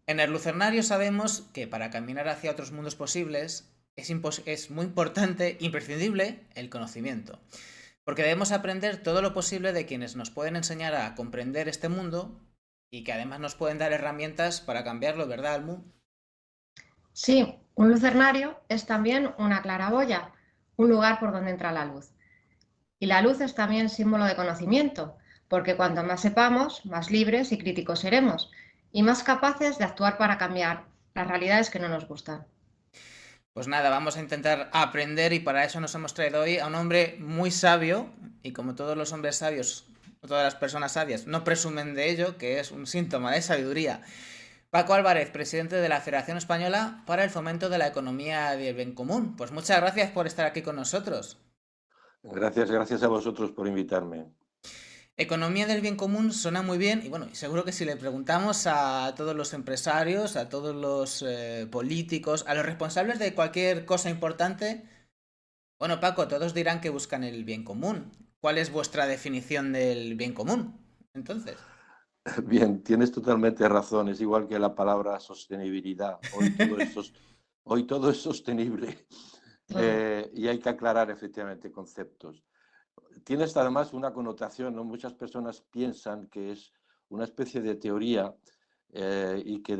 En el Lucernario sabemos que para caminar hacia otros mundos posibles es muy importante, imprescindible, el conocimiento. Porque debemos aprender todo lo posible de quienes nos pueden enseñar a comprender este mundo y que además nos pueden dar herramientas para cambiarlo, ¿verdad, Almu? Sí, un lucernario es también una claraboya, un lugar por donde entra la luz. Y la luz es también símbolo de conocimiento, porque cuanto más sepamos, más libres y críticos seremos, y más capaces de actuar para cambiar las realidades que no nos gustan. Pues nada, vamos a intentar aprender y para eso nos hemos traído hoy a un hombre muy sabio y como todos los hombres sabios, o todas las personas sabias, no presumen de ello, que es un síntoma de sabiduría. Paco Álvarez, presidente de la Federación Española para el Fomento de la Economía del Bien Común. Pues muchas gracias por estar aquí con nosotros. Gracias a vosotros por invitarme. Economía del bien común suena muy bien y bueno, seguro que si le preguntamos a todos los empresarios, a todos los políticos, a los responsables de cualquier cosa importante, bueno, Paco, todos dirán que buscan el bien común. ¿Cuál es vuestra definición del bien común? Entonces. Bien, tienes totalmente razón. Es igual que la palabra sostenibilidad. Hoy todo es sostenible. Todo. Y hay que aclarar efectivamente conceptos. Tienes además una connotación, ¿no? Muchas personas piensan que es una especie de teoría y que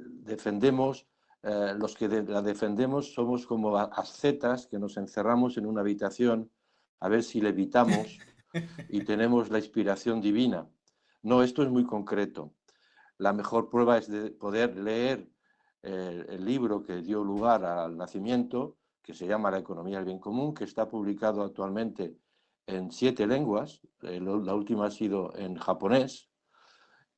defendemos, los que la defendemos somos como ascetas que nos encerramos en una habitación a ver si levitamos y tenemos la inspiración divina. No, esto es muy concreto. La mejor prueba es de poder leer el libro que dio lugar al nacimiento, que se llama La economía del bien común, que está publicado actualmente en 7 lenguas, la última ha sido en japonés,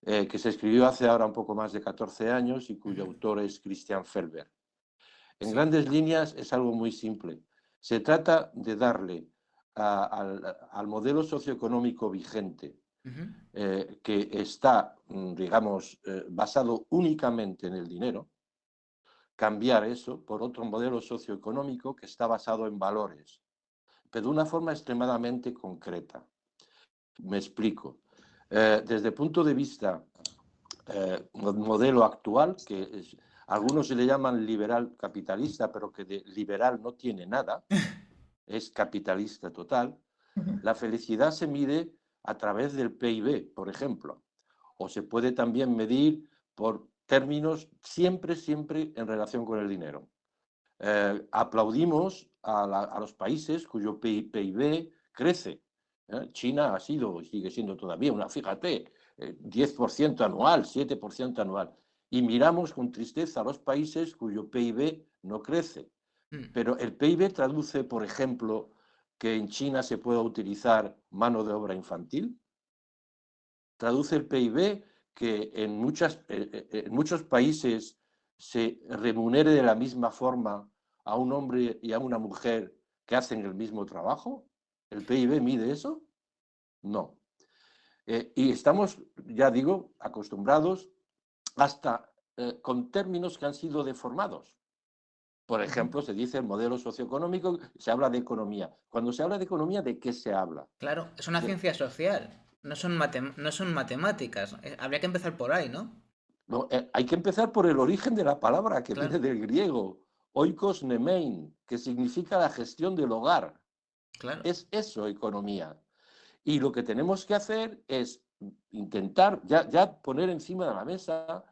que se escribió hace ahora un poco más de 14 años y cuyo autor es Christian Felber. En Sí. grandes líneas es algo muy simple. Se trata de darle al modelo socioeconómico vigente, Ujú. que está, digamos, basado únicamente en el dinero, cambiar eso por otro modelo socioeconómico que está basado en valores, pero de una forma extremadamente concreta. Me explico. Desde el punto de vista modelo actual, algunos se le llaman liberal capitalista, pero que de liberal no tiene nada, es capitalista total, la felicidad se mide a través del PIB, por ejemplo, o se puede también medir por términos siempre en relación con el dinero. Aplaudimos a los países cuyo PIB crece. China ha sido y sigue siendo todavía fíjate, 10% anual, 7% anual. Y miramos con tristeza a los países cuyo PIB no crece. Mm. Pero el PIB traduce, por ejemplo, que en China se pueda utilizar mano de obra infantil. Traduce el PIB que en muchos países se remunere de la misma forma a un hombre y a una mujer que hacen el mismo trabajo. ¿El PIB mide eso? No. Y estamos, ya digo, acostumbrados hasta con términos que han sido deformados. Por Ujú. ejemplo, se dice el modelo socioeconómico, se habla de economía. Cuando se habla de economía, ¿de qué se habla? Claro, es una De, ciencia social. No son matemáticas. Habría que empezar por ahí, ¿no? No, hay que empezar por el origen de la palabra, que viene Claro, del griego, oikos nemein, que significa la gestión del hogar. claro. Es eso, economía. Y lo que tenemos que hacer es intentar ya poner encima de la mesa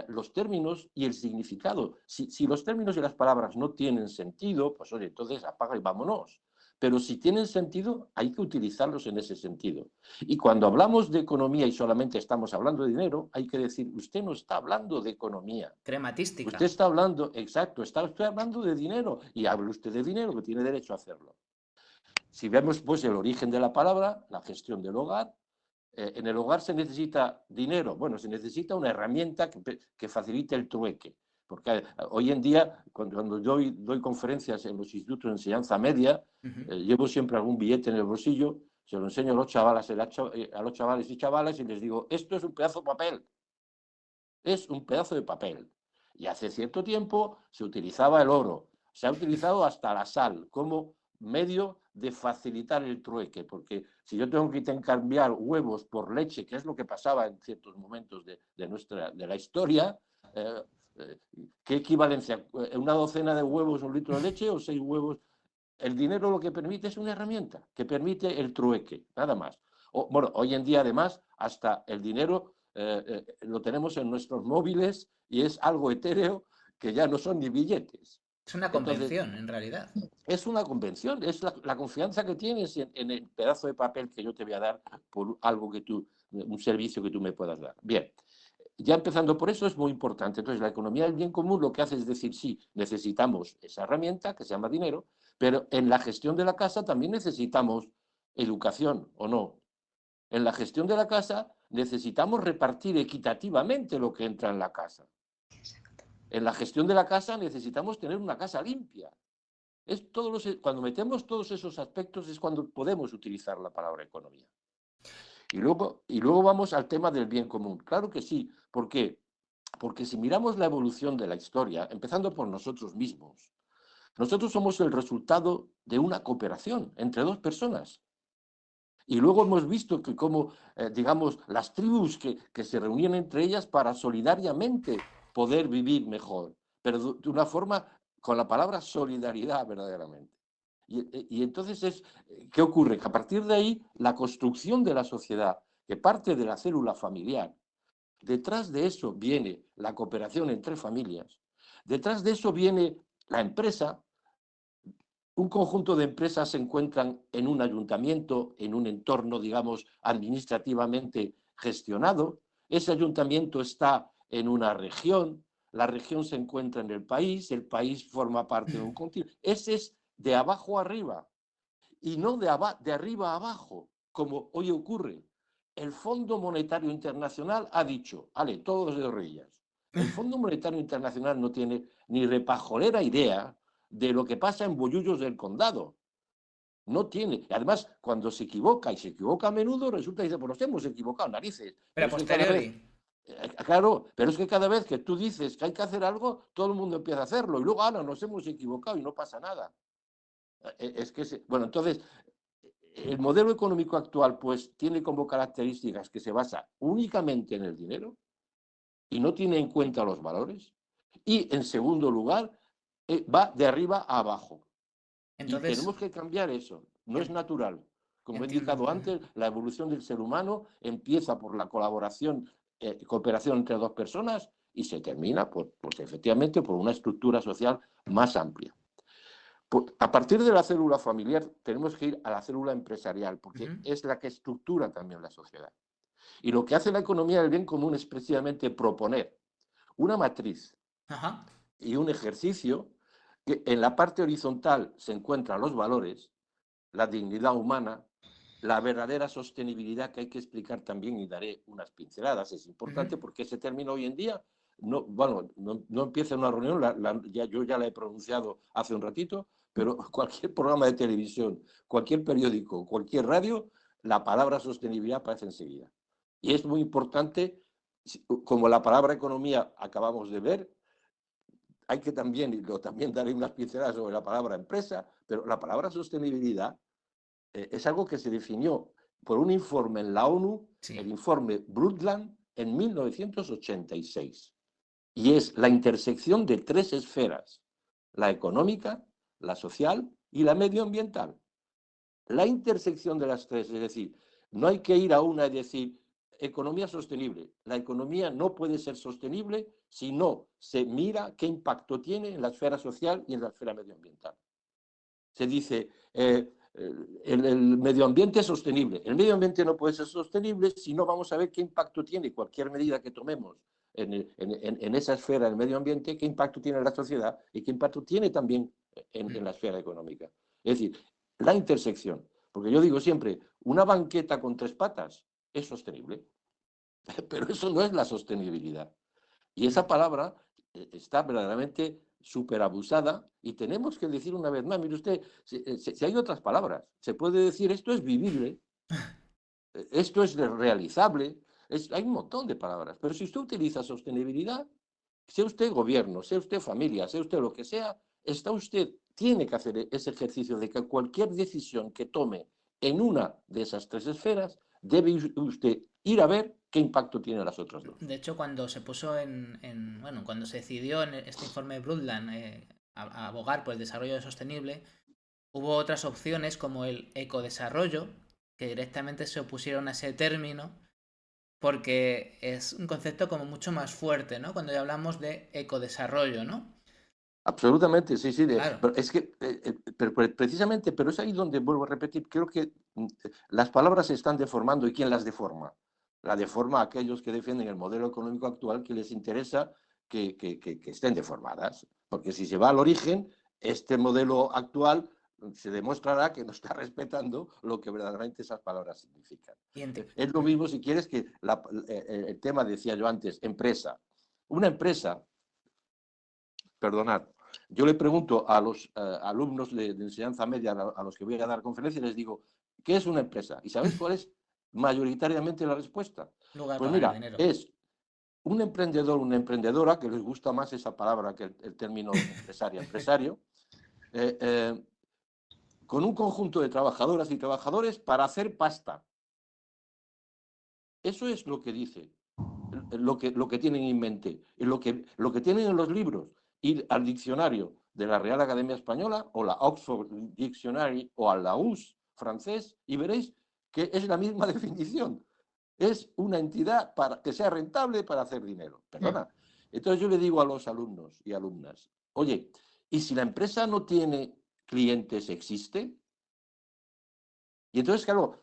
los términos y el significado. Si los términos y las palabras no tienen sentido, pues oye, entonces apaga y vámonos. Pero si tienen sentido, hay que utilizarlos en ese sentido. Y cuando hablamos de economía y solamente estamos hablando de dinero, hay que decir, usted no está hablando de economía. Crematística. Usted está hablando, exacto, está usted hablando de dinero y habla usted de dinero, que tiene derecho a hacerlo. Si vemos pues el origen de la palabra, la gestión del hogar, en el hogar se necesita dinero, bueno, se necesita una herramienta que facilite el trueque, porque hoy en día, cuando doy conferencias en los institutos de enseñanza media, Ujú. llevo siempre algún billete en el bolsillo, se lo enseño a los chavales, a los chavales y chavalas y les digo, esto es un pedazo de papel, es un pedazo de papel. Y hace cierto tiempo se utilizaba el oro, se ha utilizado hasta la sal como medio de facilitar el trueque, porque si yo tengo que cambiar huevos por leche, que es lo que pasaba en ciertos momentos de la historia, eh, ¿qué equivalencia? ¿Una docena de huevos, un litro de leche o 6 huevos? El dinero lo que permite es una herramienta que permite el trueque, nada más. Bueno, hoy en día además hasta el dinero lo tenemos en nuestros móviles y es algo etéreo que ya no son ni billetes. Es una Entonces, convención, en realidad. es una convención, es la confianza que tienes en el pedazo de papel que yo te voy a dar por algo que tú, un servicio que tú me puedas dar. Bien, ya empezando por eso es muy importante. Entonces, la economía del bien común lo que hace es decir, sí, necesitamos esa herramienta que se llama dinero, pero en la gestión de la casa también necesitamos educación, ¿o no? En la gestión de la casa necesitamos repartir equitativamente lo que entra en la casa. En la gestión de la casa necesitamos tener una casa limpia. Cuando metemos todos esos aspectos es cuando podemos utilizar la palabra economía. Y luego vamos al tema del bien común. Claro que sí. ¿Por qué? Porque si miramos la evolución de la historia, empezando por nosotros mismos, nosotros somos el resultado de una cooperación entre dos personas. Y luego hemos visto que como, digamos, las tribus que se reunían entre ellas para solidariamente poder vivir mejor, pero de una forma con la palabra solidaridad verdaderamente. Y entonces, ¿qué ocurre? Que a partir de ahí, la construcción de la sociedad, que parte de la célula familiar, detrás de eso viene la cooperación entre familias, detrás de eso viene la empresa. Un conjunto de empresas se encuentran en un ayuntamiento, en un entorno, digamos, administrativamente gestionado. Ese ayuntamiento está en una región, la región se encuentra en el país forma parte de un continente. Ese es de abajo arriba y no de arriba a abajo, como hoy ocurre. El Fondo Monetario Internacional ha dicho, ale, todos de rodillas. El Fondo Monetario Internacional no tiene ni repajolera idea de lo que pasa en Bollullos del Condado. No tiene. Además, cuando se equivoca, y se equivoca a menudo, resulta que dice, pues nos hemos equivocado, narices. Pero Pero a es que cada posteriori. vez, claro, pero es que cada vez que tú dices que hay que hacer algo, todo el mundo empieza a hacerlo. Y luego, ahora nos hemos equivocado y no pasa nada. Es que, bueno, entonces, el modelo económico actual, pues, tiene como características que se basa únicamente en el dinero y no tiene en cuenta los valores. Y, en segundo lugar, va de arriba a abajo. Y Entonces, tenemos que cambiar eso. No es natural. Como he entiendo. indicado antes, la evolución del ser humano empieza por la colaboración, cooperación entre dos personas y se termina, pues, efectivamente, por una estructura social más amplia. Pues, a partir de la célula familiar tenemos que ir a la célula empresarial, porque es la que estructura también la sociedad. Y lo que hace la economía del bien común es precisamente proponer una matriz Ajá. y un ejercicio que en la parte horizontal se encuentran los valores, la dignidad humana, la verdadera sostenibilidad que hay que explicar también y daré unas pinceladas. Es importante porque ese término hoy en día no empieza en una reunión, yo ya la he pronunciado hace un ratito, pero cualquier programa de televisión, cualquier periódico, cualquier radio, la palabra sostenibilidad aparece enseguida. Y es muy importante, como la palabra economía acabamos de ver, hay que también daré unas pinceladas sobre la palabra empresa, pero la palabra sostenibilidad es algo que se definió por un informe en la ONU, Sí. el informe Brundtland, en 1986. Y es la intersección de tres esferas, la económica, la social y la medioambiental. La intersección de las tres, es decir, no hay que ir a una y decir economía sostenible. La economía no puede ser sostenible si no se mira qué impacto tiene en la esfera social y en la esfera medioambiental. Se dice, el medio ambiente es sostenible. El medio ambiente no puede ser sostenible si no vamos a ver qué impacto tiene cualquier medida que tomemos en esa esfera del medio ambiente, qué impacto tiene en la sociedad y qué impacto tiene también en la esfera económica. Es decir, la intersección. Porque yo digo siempre, una banqueta con 3 patas es sostenible, pero eso no es la sostenibilidad. Y esa palabra está verdaderamente súper abusada y tenemos que decir una vez más, mire usted, si hay otras palabras, se puede decir esto es vivible, esto es realizable, hay un montón de palabras, pero si usted utiliza sostenibilidad, sea usted gobierno, sea usted familia, sea usted lo que sea, tiene que hacer ese ejercicio de que cualquier decisión que tome en una de esas tres esferas, debe usted ir a ver ¿qué impacto tienen las otras dos? De hecho, cuando se puso bueno, cuando se decidió en este informe de Brundtland a abogar por el desarrollo sostenible, hubo otras opciones como el ecodesarrollo, que directamente se opusieron a ese término porque es un concepto como mucho más fuerte, ¿no? Cuando ya hablamos de ecodesarrollo, ¿no? Absolutamente, sí, sí. Claro. Pero es que, precisamente, pero es ahí donde vuelvo a repetir, creo que las palabras se están deformando. ¿Y quién las deforma? La deforma a aquellos que defienden el modelo económico actual, que les interesa que estén deformadas. Porque si se va al origen, este modelo actual se demostrará que no está respetando lo que verdaderamente esas palabras significan. Es lo mismo, si quieres, que el tema, decía yo antes, empresa. Una empresa, perdonad, yo le pregunto a los alumnos de enseñanza media a los que voy a dar conferencias, les digo, ¿qué es una empresa? ¿Y sabéis cuál es mayoritariamente la respuesta? Lugar Pues para ganar mira, dinero. es un emprendedor, una emprendedora, que les gusta más esa palabra que el término empresario, con un conjunto de trabajadoras y trabajadores para hacer pasta. Eso es lo que dice, lo que tienen en mente, lo que tienen en los libros. Ir al diccionario de la Real Academia Española o la Oxford Dictionary o al Larousse francés y veréis que es la misma definición. Es una entidad que sea rentable para hacer dinero. Perdona. Entonces yo le digo a los alumnos y alumnas, oye, ¿y si la empresa no tiene clientes, existe? Y entonces, claro,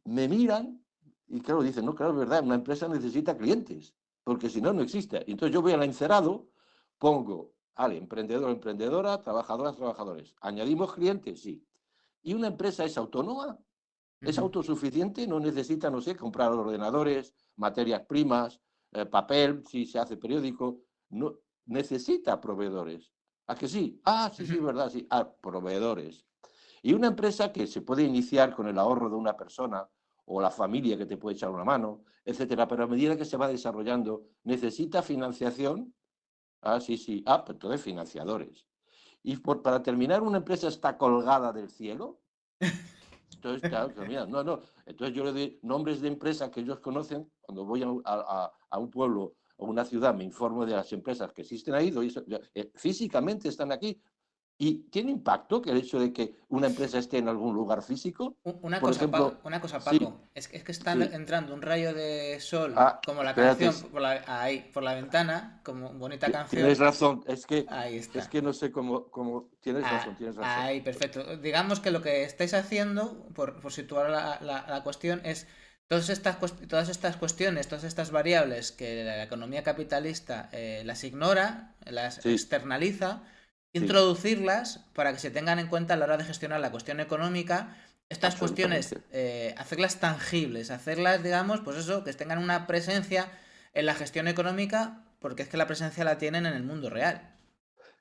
me miran y claro, dicen, no, claro, es verdad, una empresa necesita clientes, porque si no, no existe. Y entonces yo voy al encerado, pongo al emprendedor, emprendedora, trabajadoras, trabajadores. ¿Añadimos clientes? Sí. ¿Y una empresa es autónoma? ¿Es autosuficiente? ¿No necesita, no sé, comprar ordenadores, materias primas, papel, si se hace periódico? No, necesita proveedores. ¿A que sí? Ah, sí, sí, verdad, sí. Ah, proveedores. Y una empresa que se puede iniciar con el ahorro de una persona o la familia que te puede echar una mano, etcétera, pero a medida que se va desarrollando, necesita financiación. Ah, sí, sí. Ah, pues entonces financiadores. Y para terminar, una empresa está colgada del cielo. Entonces, claro, mira, no, no. Entonces yo le doy nombres de empresas que ellos conocen. Cuando voy a un pueblo o una ciudad, me informo de las empresas que existen ahí. Físicamente están aquí. ¿Y tiene impacto que el hecho de que una empresa esté en algún lugar físico? Por ejemplo, Una cosa, sí, Paco, es que está sí. entrando un rayo de sol, Ah, como la espérate, canción, ahí, por la ventana, como bonita tienes canción. razón. Ahí Es está. que no sé cómo. Tienes razón, tienes razón. Ahí, perfecto. Digamos que lo que estáis haciendo, por situar la cuestión, es todas estas cuestiones, todas estas variables que la economía capitalista las ignora, las Sí, externaliza, sí, introducirlas para que se tengan en cuenta a la hora de gestionar la cuestión económica. Estas cuestiones, absolutamente. hacerlas tangibles, hacerlas, digamos, pues eso, que tengan una presencia en la gestión económica, porque es que la presencia la tienen en el mundo real.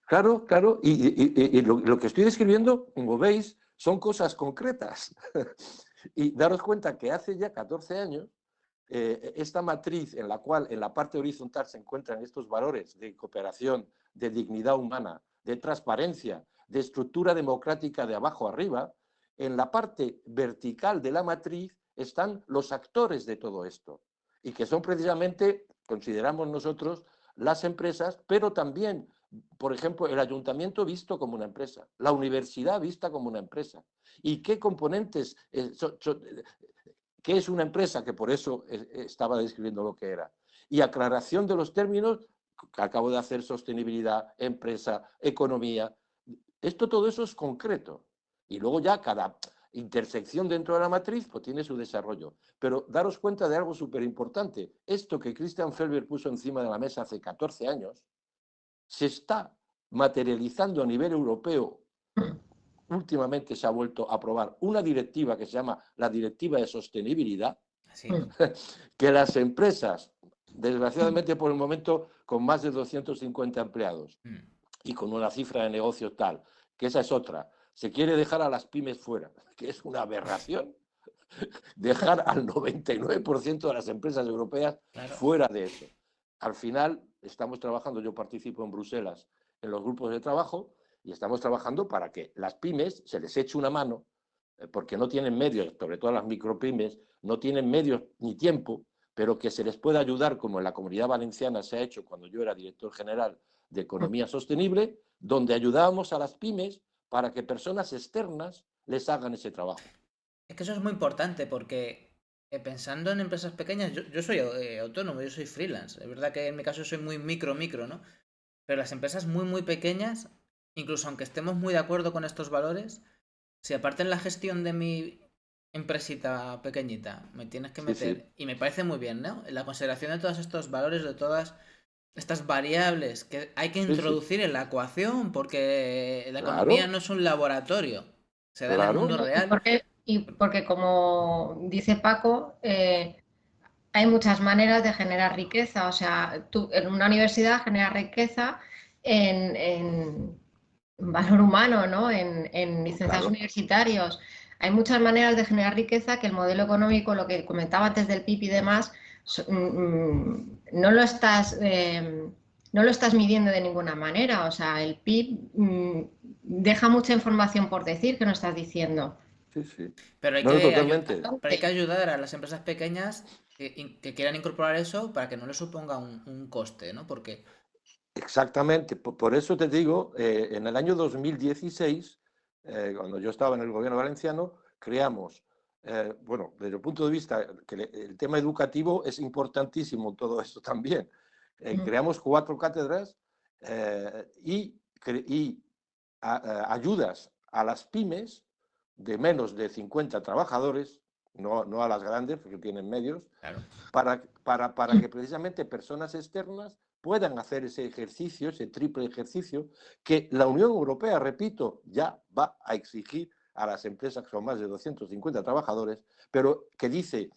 Claro, claro. Y lo que estoy describiendo, como veis, son cosas concretas. Y daros cuenta que hace ya 14 años, esta matriz en la cual en la parte horizontal se encuentran estos valores de cooperación, de dignidad humana, de transparencia, de estructura democrática de abajo arriba, en la parte vertical de la matriz están los actores de todo esto. Y que son precisamente, consideramos nosotros, las empresas, pero también, por ejemplo, el ayuntamiento visto como una empresa, la universidad vista como una empresa. ¿Y qué componentes qué es una empresa? Que por eso estaba describiendo lo que era. Y aclaración de los términos que acabo de hacer: sostenibilidad, empresa, economía. Todo eso es concreto. Y luego ya cada intersección dentro de la matriz pues tiene su desarrollo. Pero daros cuenta de algo súper importante. Esto que Christian Felber puso encima de la mesa hace 14 años, se está materializando a nivel europeo. Últimamente se ha vuelto a aprobar una directiva que se llama la Directiva de Sostenibilidad, Así. que las empresas, desgraciadamente por el momento con más de 250 empleados y con una cifra de negocios tal, que esa es otra, se quiere dejar a las pymes fuera, que es una aberración, dejar al 99% de las empresas europeas Claro. fuera de eso. Al final estamos trabajando, yo participo en Bruselas en los grupos de trabajo y estamos trabajando para que las pymes se les eche una mano, porque no tienen medios, sobre todo las micropymes, no tienen medios ni tiempo pero que se les pueda ayudar, como en la Comunidad Valenciana se ha hecho cuando yo era director general de Economía Sostenible, donde ayudábamos a las pymes para que personas externas les hagan ese trabajo. Es que eso es muy importante porque pensando en empresas pequeñas, yo soy autónomo, yo soy freelance. Es verdad que en mi caso soy muy micro, ¿no? Pero las empresas muy pequeñas, incluso aunque estemos muy de acuerdo con estos valores, si aparte en la gestión de mi empresita pequeñita me tienes que Sí, sí, meter, y me parece muy bien, ¿no? En la consideración de todos estos valores, de todas estas variables que hay que sí, sí, introducir en la ecuación, porque la economía claro, no es un laboratorio, se da en el mundo claro, No, y real. porque como dice Paco, hay muchas maneras de generar riqueza. O sea, tú en una universidad generas riqueza en valor humano, ¿no? En licenciados claro, universitarios. Hay muchas maneras de generar riqueza que el modelo económico, lo que comentaba antes del PIB y demás, no lo estás, no lo estás midiendo de ninguna manera. O sea, el PIB deja mucha información por decir que no estás diciendo. sí, sí. Pero No, no, totalmente. pero hay que ayudar a las empresas pequeñas que quieran incorporar eso para que no les suponga un coste, ¿no? Porque... Exactamente, por eso te digo, en el año 2016, cuando yo estaba en el gobierno valenciano, creamos, bueno, desde el punto de vista que el tema educativo es importantísimo todo esto también. Creamos 4 cátedras y ayudas a las pymes de menos de 50 trabajadores, no a las grandes, porque tienen medios, Claro. para que precisamente personas externas puedan hacer ese ejercicio, ese triple ejercicio, que la Unión Europea, repito, ya va a exigir a las empresas que son más de 250 trabajadores, pero que dice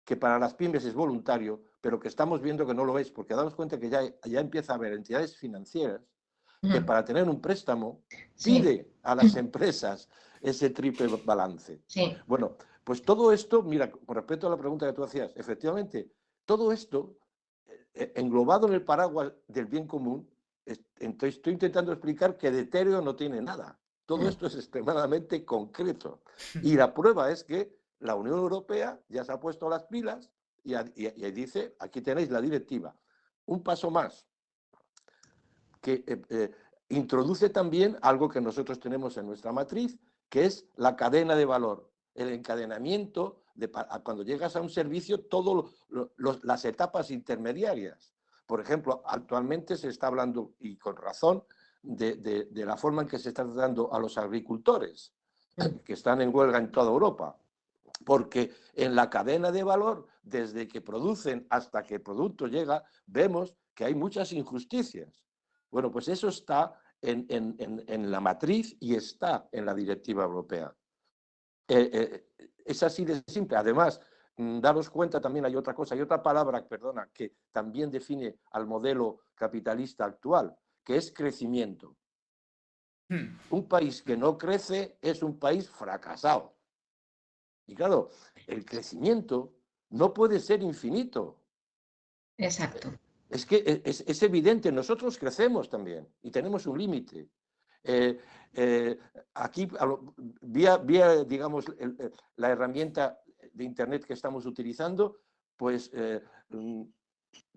que para las pymes es voluntario, pero que estamos viendo que no lo es, porque damos cuenta que ya empieza a haber entidades financieras que para tener un préstamo Sí, pide a las empresas ese triple balance. sí. Bueno, pues todo esto, mira, con respecto a la pregunta que tú hacías, efectivamente, todo esto englobado en el paraguas del bien común, estoy intentando explicar que de etéreo no tiene nada. Todo esto es extremadamente concreto. Y la prueba es que la Unión Europea ya se ha puesto las pilas y dice, aquí tenéis la directiva. Un paso más, que introduce también algo que nosotros tenemos en nuestra matriz, que es la cadena de valor, el encadenamiento de cuando llegas a un servicio, todas las etapas intermediarias. Por ejemplo, actualmente se está hablando, y con razón, de la forma en que se está tratando a los agricultores, que están en huelga en toda Europa. Porque en la cadena de valor, desde que producen hasta que el producto llega, vemos que hay muchas injusticias. Bueno, pues eso está en la matriz y está en la directiva europea. Es así de simple. Además, daros cuenta, también hay otra cosa, hay otra palabra, perdona, que también define al modelo capitalista actual, que es crecimiento. Un país que no crece es un país fracasado. Y claro, el crecimiento no puede ser infinito. Exacto. Es que es evidente, nosotros crecemos también y tenemos un límite. Eh, eh, aquí, vía digamos, la herramienta de Internet que estamos utilizando, pues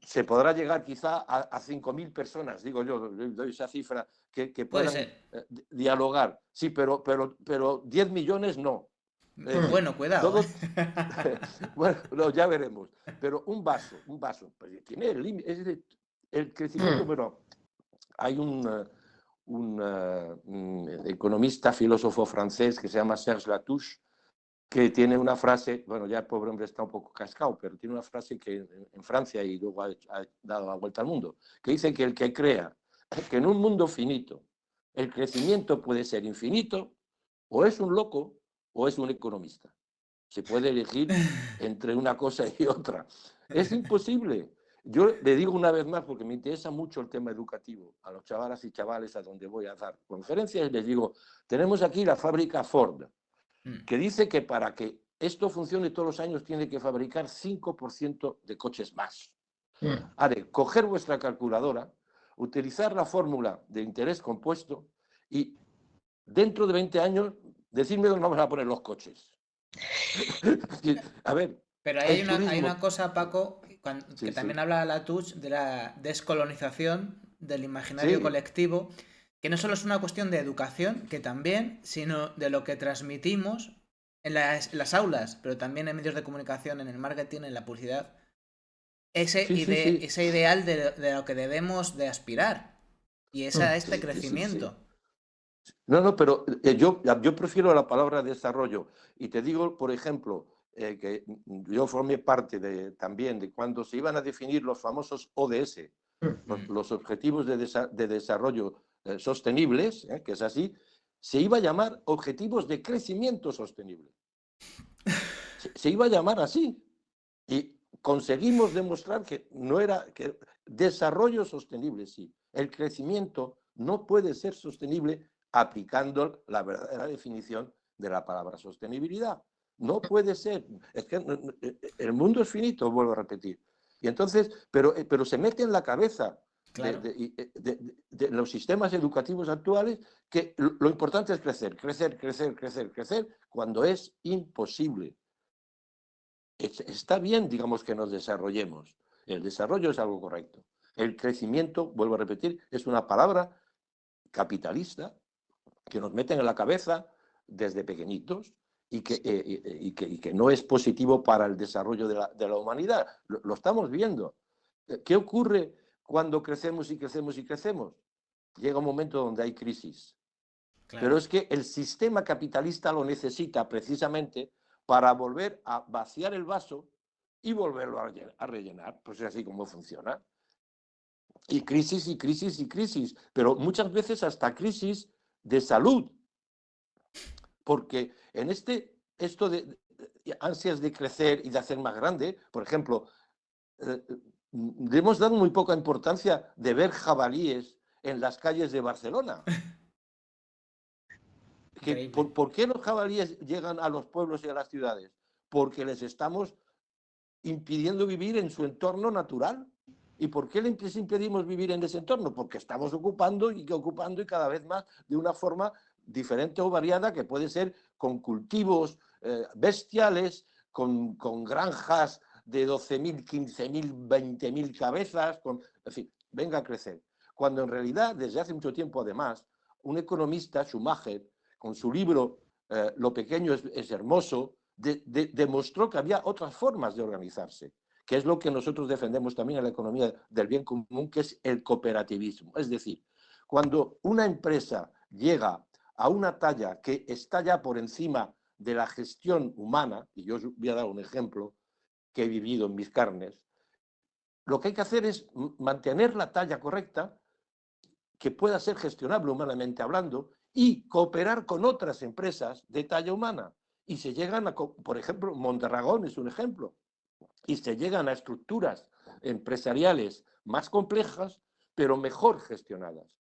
se podrá llegar quizá a 5.000 personas, digo yo, doy esa cifra, que Puede puedan ser. dialogar. Sí, pero 10 millones no. Bueno, cuidado, Todo, bueno, no, ya veremos. Pero un vaso, pues tiene el límite, es decir, el crecimiento, bueno, hay un economista, filósofo francés que se llama Serge Latouche, que tiene una frase, bueno, ya el pobre hombre está un poco cascado, pero tiene una frase que en Francia y luego ha dado la vuelta al mundo, que dice que el que crea que en un mundo finito el crecimiento puede ser infinito, o es un loco o es un economista. Se puede elegir entre una cosa y otra. Es imposible. Yo le digo una vez más, porque me interesa mucho el tema educativo, a los chavalas y chavales a donde voy a dar conferencias, les digo, tenemos aquí la fábrica Ford, que dice que para que esto funcione todos los años tiene que fabricar 5% de coches más. Haré, coger vuestra calculadora, utilizar la fórmula de interés compuesto y dentro de 20 años decirme dónde vamos a poner los coches. A ver, Pero ahí El hay turismo, una cosa, Paco, que sí, también sí, habla Latouche de la descolonización del imaginario sí, colectivo, que no solo es una cuestión de educación, que también, sino de lo que transmitimos en las aulas, pero también en medios de comunicación, en el marketing, en la publicidad, sí, sí, sí. ese ideal de lo que debemos de aspirar y es a este Sí, sí, sí. crecimiento. No, no, pero yo prefiero la palabra desarrollo. Y te digo, por ejemplo, que yo formé parte también de cuando se iban a definir los famosos ODS, Mm. los Objetivos de Desarrollo Sostenibles, que es así, se iba a llamar Objetivos de Crecimiento Sostenible. Se iba a llamar así. Y conseguimos demostrar que no era que desarrollo sostenible, sí. El crecimiento no puede ser sostenible aplicando la verdadera definición de la palabra sostenibilidad. No puede ser. Es que el mundo es finito, vuelvo a repetir. Y entonces, pero se mete en la cabeza Claro. de los sistemas educativos actuales que lo importante es crecer, crecer, crecer, crecer, crecer, cuando es imposible. Está bien, digamos, que nos desarrollemos. El desarrollo es algo correcto. El crecimiento, vuelvo a repetir, es una palabra capitalista que nos meten en la cabeza desde pequeñitos y que no es positivo para el desarrollo de la humanidad. Lo estamos viendo. ¿Qué ocurre cuando crecemos y crecemos y crecemos? Llega un momento donde hay crisis. Pero Claro. es que el sistema capitalista lo necesita precisamente para volver a vaciar el vaso y volverlo a rellenar. Pues es así como funciona. Y crisis y crisis y crisis, pero muchas veces hasta crisis de salud, porque en esto de ansias de crecer y de hacer más grande, por ejemplo, le hemos dado muy poca importancia de ver jabalíes en las calles de Barcelona. Increíble. ¿Por qué los jabalíes llegan a los pueblos y a las ciudades? Porque les estamos impidiendo vivir en su entorno natural. ¿Y por qué les impedimos vivir en ese entorno? Porque estamos ocupando y cada vez más de una forma diferente o variada, que puede ser con cultivos bestiales, con granjas de 12.000, 15.000, 20.000 cabezas, en fin, venga a crecer. Cuando en realidad, desde hace mucho tiempo además, un economista, Schumacher, con su libro Lo pequeño es hermoso, demostró que había otras formas de organizarse, que es lo que nosotros defendemos también en la economía del bien común, que es el cooperativismo. Es decir, cuando una empresa llega a una talla que está ya por encima de la gestión humana, y yo os voy a dar un ejemplo que he vivido en mis carnes, lo que hay que hacer es mantener la talla correcta, que pueda ser gestionable humanamente hablando, y cooperar con otras empresas de talla humana. Y se llegan a, por ejemplo, Mondragón es un ejemplo, y se llegan a estructuras empresariales más complejas, pero mejor gestionadas.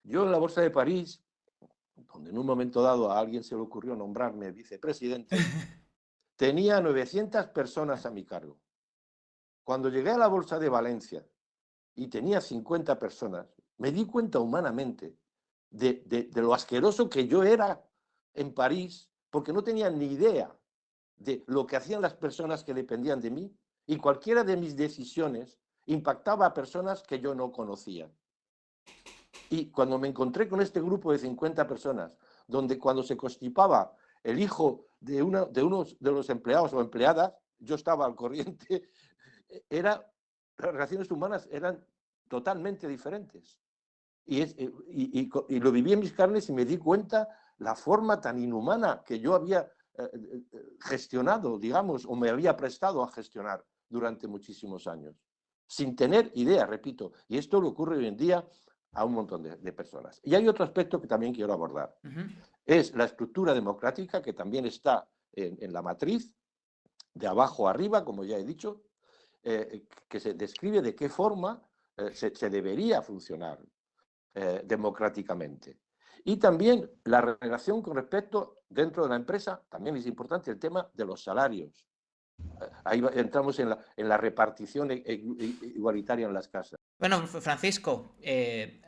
Yo en la Bolsa de París, donde en un momento dado a alguien se le ocurrió nombrarme vicepresidente, tenía 900 personas a mi cargo. Cuando llegué a la Bolsa de Valencia y tenía 50 personas, me di cuenta humanamente de lo asqueroso que yo era en París, porque no tenía ni idea de lo que hacían las personas que dependían de mí, y cualquiera de mis decisiones impactaba a personas que yo no conocía. Y cuando me encontré con este grupo de 50 personas, donde cuando se constipaba el hijo de uno de los empleados o empleadas, yo estaba al corriente, las relaciones humanas eran totalmente diferentes. Y lo viví en mis carnes y me di cuenta la forma tan inhumana que yo había gestionado, digamos, o me había prestado a gestionar durante muchísimos años, sin tener idea, repito. Y esto le ocurre hoy en día a un montón de personas. Y hay otro aspecto que también quiero abordar. Es la estructura democrática, que también está en la matriz, de abajo a arriba, como ya he dicho, que se describe de qué forma se debería funcionar democráticamente. Y también la relación con respecto, dentro de la empresa, también es importante el tema de los salarios. Ahí entramos en la repartición igualitaria en las casas. Bueno, Francisco,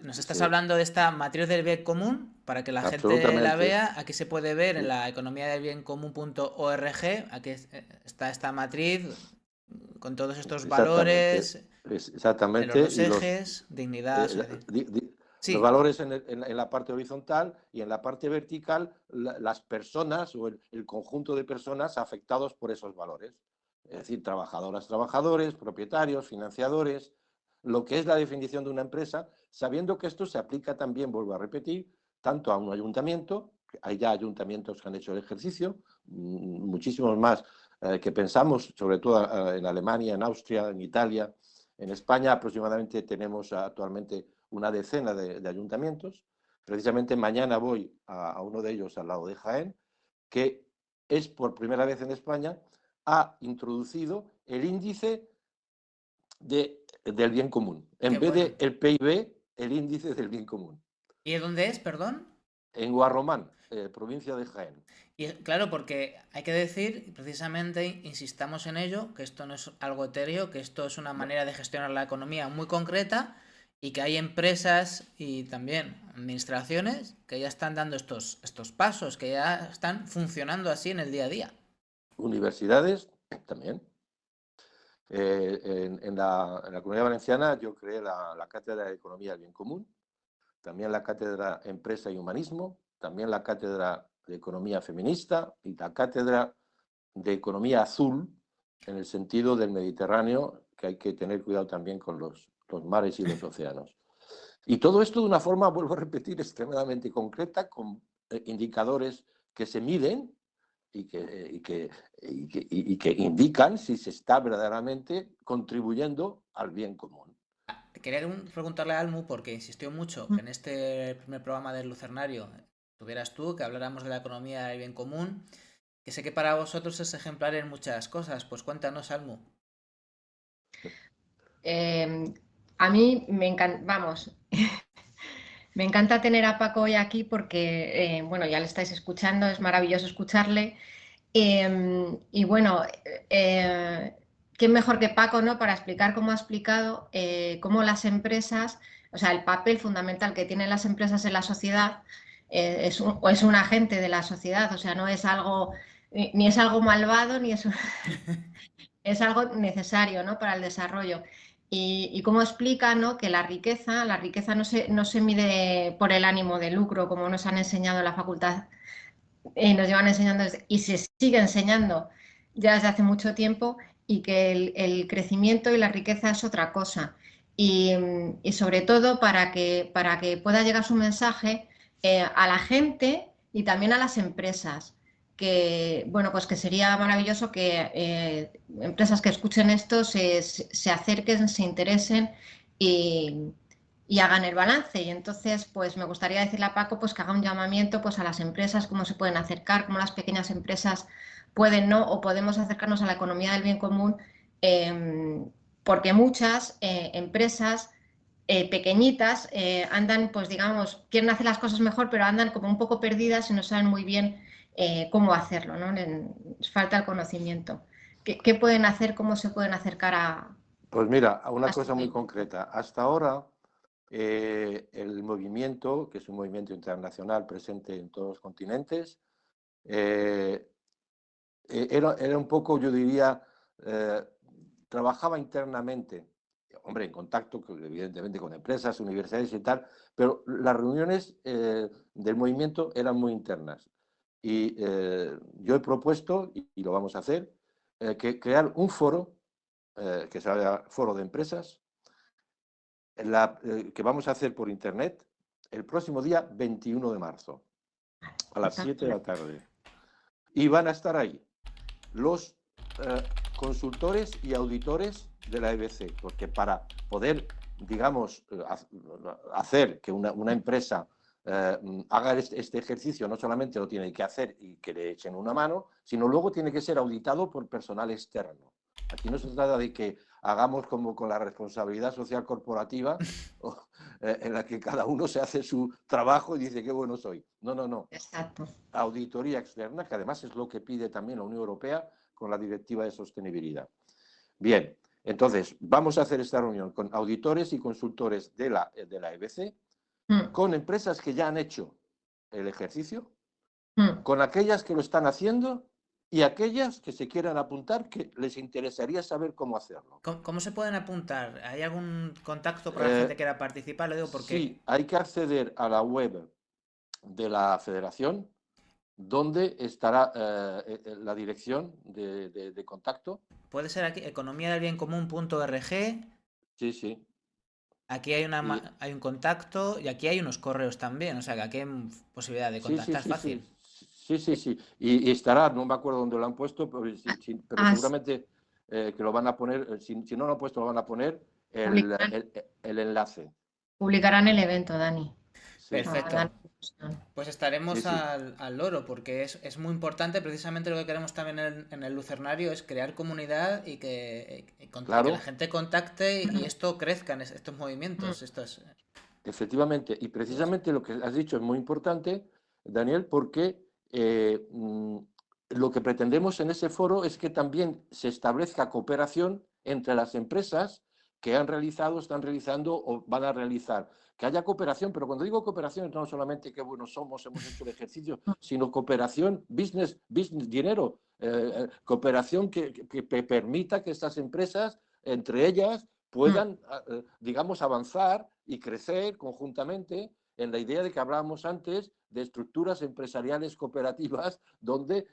nos estás Sí, hablando de esta matriz del bien común para que la gente la absolutamente. vea. Aquí se puede ver en Sí, la economía del bien común.org. Aquí está esta matriz con todos estos exactamente. valores en los Exactamente. dos Y ejes, dignidad, los sí, valores en la parte horizontal y en la parte vertical, las personas o el conjunto de personas afectados por esos valores. Es decir, trabajadoras, trabajadores, propietarios, financiadores, lo que es la definición de una empresa, sabiendo que esto se aplica también, vuelvo a repetir, tanto a un ayuntamiento, hay ya ayuntamientos que han hecho el ejercicio, muchísimos más que pensamos, sobre todo en Alemania, en Austria, en Italia, en España aproximadamente tenemos actualmente una decena de ayuntamientos. Precisamente mañana voy a uno de ellos al lado de Jaén, que es por primera vez en España, ha introducido el índice del bien común. qué En vez bueno. de el PIB, el índice del bien común. ¿Y de dónde es, perdón? En Guarromán, provincia de Jaén. Y claro, porque hay que decir, precisamente, insistamos en ello, que esto no es algo etéreo, que esto es una No, manera de gestionar la economía muy concreta y que hay empresas y también administraciones que ya están dando estos pasos, que ya están funcionando así en el día a día. universidades también. En la Comunidad Valenciana yo creé la Cátedra de Economía del Bien Común, también la Cátedra Empresa y Humanismo, también la Cátedra de Economía Feminista y la Cátedra de Economía Azul, en el sentido del Mediterráneo, que hay que tener cuidado también con los mares y los océanos. Y todo esto de una forma, vuelvo a repetir, extremadamente concreta, con indicadores que se miden y que indican si se está verdaderamente contribuyendo al bien común. Quería preguntarle a Almu, porque insistió mucho que en este primer programa del Lucernario tuvieras tú, que habláramos de la economía del bien común, que sé que para vosotros es ejemplar en muchas cosas. Pues cuéntanos, Almu. Eh, a mí me encanta, vamos, me encanta tener a Paco hoy aquí porque, bueno, ya le estáis escuchando, es maravilloso escucharle. Y bueno, qué mejor que Paco, ¿no? Para explicar cómo ha explicado cómo las empresas, o sea, el papel fundamental que tienen las empresas en la sociedad, es un agente de la sociedad, o sea, no es algo, ni es algo malvado, ni es, es algo necesario, ¿no? Para el desarrollo. Y cómo explica, ¿no? Que la riqueza no se mide por el ánimo de lucro, como nos han enseñado en la facultad nos llevan enseñando y se sigue enseñando ya desde hace mucho tiempo, y que el crecimiento y la riqueza es otra cosa. Y sobre todo para que pueda llegar su mensaje a la gente y también a las empresas. Que, bueno, pues que sería maravilloso que empresas que escuchen esto se acerquen, se interesen y, y hagan el balance. Y entonces, pues me gustaría decirle a Paco pues, que haga un llamamiento pues, a las empresas, cómo se pueden acercar, cómo las pequeñas empresas pueden no o podemos acercarnos a la economía del bien común, porque muchas empresas pequeñitas andan, pues digamos, quieren hacer las cosas mejor, pero andan como un poco perdidas y no saben muy bien cómo hacerlo, ¿no? Les falta el conocimiento. ¿Qué pueden hacer? ¿Cómo se pueden acercar Pues mira, a una este cosa muy tema? concreta. Hasta ahora, el movimiento, que es un movimiento internacional presente en todos los continentes, eh, era un poco, yo diría, eh, trabajaba internamente, hombre, en contacto, evidentemente, con empresas, universidades y tal, pero las reuniones del movimiento eran muy internas. Y yo he propuesto, y lo vamos a hacer, que crear un foro, que se llama Foro de Empresas, que vamos a hacer por internet el próximo día 21 de marzo, a las 7 de Espectacular. la tarde. Y van a estar ahí los consultores y auditores de la EBC, porque para poder, digamos, hacer que una empresa haga este ejercicio, no solamente lo tiene que hacer y que le echen una mano, sino luego tiene que ser auditado por personal externo. Aquí no se trata de que hagamos como con la responsabilidad social corporativa, en la que cada uno se hace su trabajo y dice qué bueno soy. No, no, no. Exacto. Auditoría externa, que además es lo que pide también la Unión Europea con la Directiva de Sostenibilidad. Bien, Entonces, vamos a hacer esta reunión con auditores y consultores de la EBC, con empresas que ya han hecho el ejercicio, con aquellas que lo están haciendo y aquellas que se quieran apuntar, que les interesaría saber cómo hacerlo. ¿Cómo se pueden apuntar? ¿Hay algún contacto para la gente que quiera participar? Lo digo porque... Sí, hay que acceder a la web de la federación, donde estará la dirección de contacto. Puede ser aquí, economiadelbiencomún.org. Sí, sí. Aquí hay, hay un contacto y aquí hay unos correos también. O sea que aquí hay posibilidad de Sí, sí, contactar sí, sí. fácil. Sí, sí, sí. Y estará, no me acuerdo dónde lo han puesto, pero seguramente que lo van a poner, si no lo han puesto, lo van a poner el enlace. Publicarán el evento, Dani. Sí. Perfecto. Pues estaremos Sí, sí. al loro, porque es muy importante. Precisamente lo que queremos también en el Lucernario es crear comunidad y que la Claro, gente contacte y esto crezca en estos movimientos. Esto es... efectivamente. Y precisamente lo que has dicho es muy importante, Daniel, porque lo que pretendemos en ese foro es que también se establezca cooperación entre las empresas que han realizado, están realizando o van a realizar. Que haya cooperación, pero cuando digo cooperación no solamente que buenos somos, hemos hecho el ejercicio, sino cooperación, business, dinero, cooperación que permita que estas empresas, entre ellas, puedan, digamos, avanzar y crecer conjuntamente en la idea de que hablábamos antes de estructuras empresariales cooperativas donde,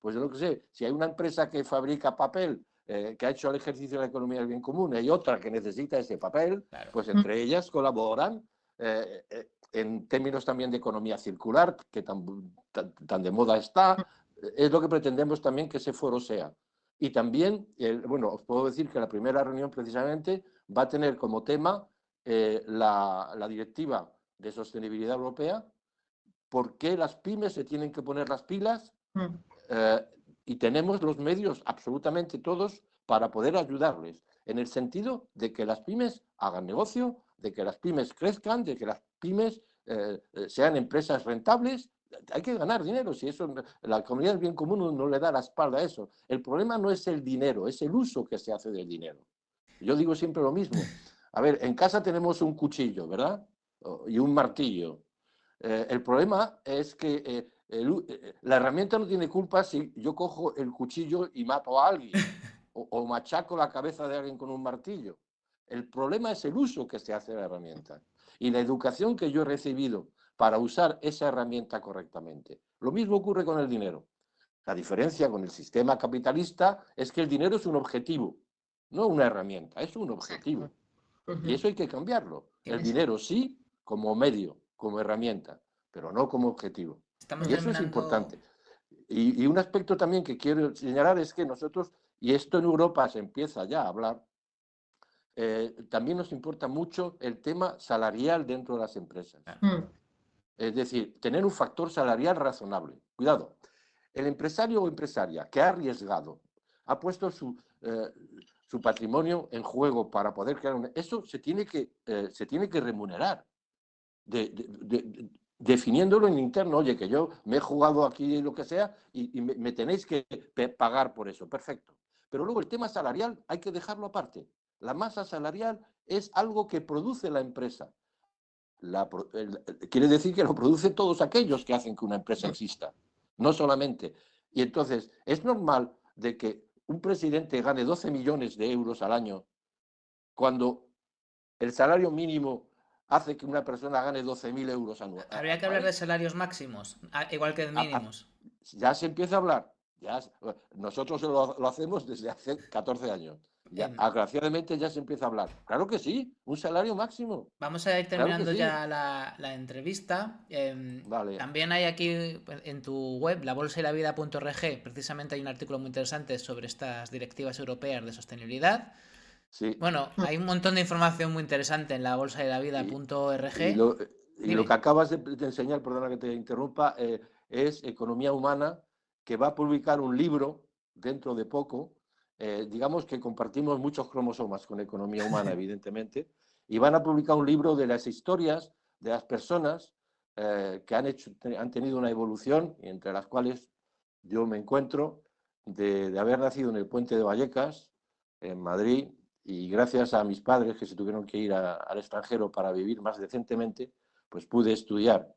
pues yo no sé, si hay una empresa que fabrica papel, que ha hecho el ejercicio de la economía del bien común, y hay otra que necesita ese papel, Claro. pues entre ellas colaboran en términos también de economía circular, que tan de moda está. Es lo que pretendemos también que ese foro sea. Y también, bueno, os puedo decir que la primera reunión precisamente va a tener como tema la directiva de sostenibilidad europea, por qué las pymes se tienen que poner las pilas, y tenemos los medios, absolutamente todos, para poder ayudarles, en el sentido de que las pymes hagan negocio, de que las pymes crezcan, de que las pymes sean empresas rentables. Hay que ganar dinero, si eso, la comunidad del bien común no le da la espalda a eso. El problema no es el dinero, es el uso que se hace del dinero. Yo digo siempre lo mismo. A ver, en casa tenemos un cuchillo, ¿verdad? Y un martillo. El problema es que la herramienta no tiene culpa si yo cojo el cuchillo y mato a alguien o machaco la cabeza de alguien con un martillo. El problema es el uso que se hace de la herramienta y la educación que yo he recibido para usar esa herramienta correctamente. Lo mismo ocurre con el dinero. La diferencia con el sistema capitalista es que el dinero es un objetivo, no una herramienta, es un objetivo. Y eso hay que cambiarlo. El dinero sí como medio, como herramienta, pero no como objetivo. Estamos Y eso es terminando... importante. Y un aspecto también que quiero señalar es que nosotros, y esto en Europa se empieza ya a hablar, también nos importa mucho el tema salarial dentro de las empresas. Es decir, tener un factor salarial razonable. Cuidado, el empresario o empresaria que ha arriesgado, ha puesto su patrimonio en juego para poder crear eso se tiene que remunerar, definiéndolo en interno. Oye, que yo me he jugado aquí lo que sea y me tenéis que pagar por eso. Perfecto. Pero luego el tema salarial hay que dejarlo aparte. La masa salarial es algo que produce la empresa. Quiere decir que lo producen todos aquellos que hacen que una empresa exista, no solamente. Y entonces, es normal de que un presidente gane 12 millones de euros al año cuando el salario mínimo hace que una persona gane 12.000 euros Habría que hablar de anuales. salarios máximos, igual que de mínimos. Ya se empieza a hablar. Nosotros lo hacemos desde hace 14 años. Ya, agraciadamente ya se empieza a hablar. Claro que sí, un salario máximo. Vamos a ir Claro que terminando sí. ya la entrevista. Vale. También hay aquí en tu web, la bolsaylavida.org, precisamente hay un artículo muy interesante sobre estas directivas europeas de sostenibilidad. Sí. Bueno, hay un montón de información muy interesante en la Y, bolsaylavida.org. y, lo, y lo que Dime. acabas de enseñar, perdona que te interrumpa, es Economía Humana, que va a publicar un libro dentro de poco. Digamos que compartimos muchos cromosomas con Economía Humana, evidentemente, y van a publicar un libro de las historias de las personas que han tenido una evolución, y entre las cuales yo me encuentro, de haber nacido en el Puente de Vallecas, en Madrid, y gracias a mis padres que se tuvieron que ir al extranjero para vivir más decentemente, pues pude estudiar.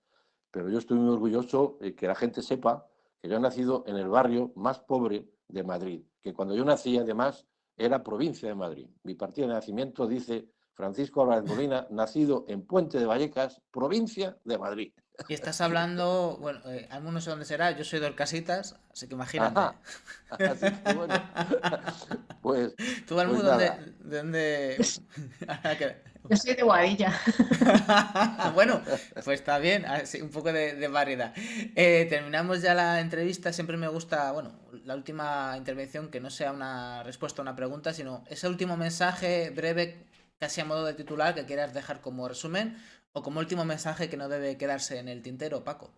Pero yo estoy muy orgulloso de que la gente sepa que yo he nacido en el barrio más pobre de Madrid, que cuando yo nací además era provincia de Madrid. Mi partida de nacimiento dice Francisco Álvarez Molina, nacido en Puente de Vallecas, provincia de Madrid. Y estás hablando, bueno, Almu no sé dónde será, yo soy de Orcasitas, así que imagínate. Ajá, así que bueno, pues, ¿Tú, Almu, pues dónde, nada. de dónde... Ahora que- Yo soy de Guadilla. Bueno, pues está bien, así, un poco de variedad. Terminamos ya la entrevista. Siempre me gusta, bueno, la última intervención que no sea una respuesta a una pregunta, sino ese último mensaje breve, casi a modo de titular, que quieras dejar como resumen o como último mensaje que no debe quedarse en el tintero, Paco.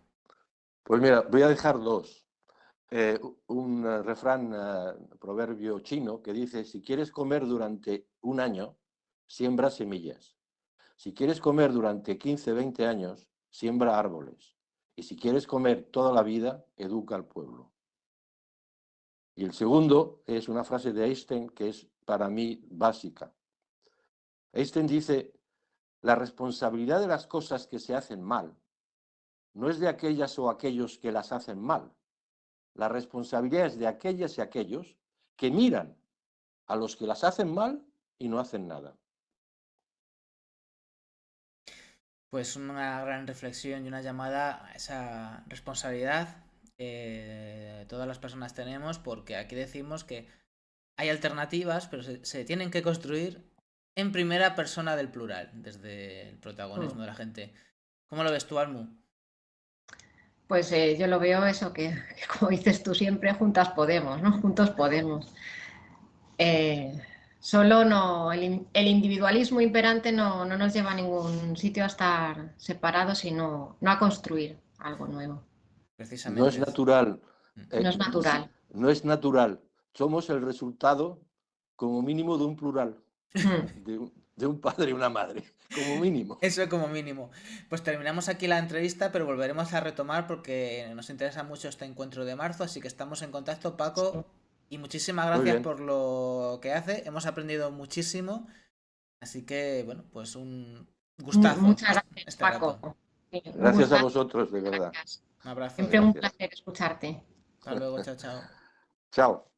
Pues mira, voy a dejar dos. Un refrán, proverbio chino que dice, si quieres comer durante un año, siembra semillas. Si quieres comer durante 15, 20 años, siembra árboles. Y si quieres comer toda la vida, educa al pueblo. Y el segundo es una frase de Einstein que es para mí básica. Einstein dice, la responsabilidad de las cosas que se hacen mal no es de aquellas o aquellos que las hacen mal. La responsabilidad es de aquellas y aquellos que miran a los que las hacen mal y no hacen nada. Pues una gran reflexión y una llamada a esa responsabilidad que todas las personas tenemos, porque aquí decimos que hay alternativas, pero se tienen que construir en primera persona del plural, desde el protagonismo de la gente. ¿Cómo lo ves tú, Almu? Pues yo lo veo eso, que como dices tú siempre, juntas podemos, ¿no? Juntos podemos. Eh, Solo no, el individualismo imperante no nos lleva a ningún sitio a estar separados y no a construir algo nuevo. No es Precisamente. natural. No es natural. No es natural. Somos el resultado, como mínimo, de un plural, Mm. de un padre y una madre, como mínimo. Eso como mínimo. Pues terminamos aquí la entrevista, pero volveremos a retomar porque nos interesa mucho este encuentro de marzo, así que estamos en contacto, Sí. Paco, y muchísimas Muy gracias bien. por lo que hace. Hemos aprendido muchísimo, así que, bueno, pues un gustazo Muchas gracias, este rato. Paco. Sí, un Gracias a gustazo. vosotros, de verdad. Gracias. Un abrazo. Siempre un Gracias. placer escucharte. Hasta luego, chao, chao. Chao.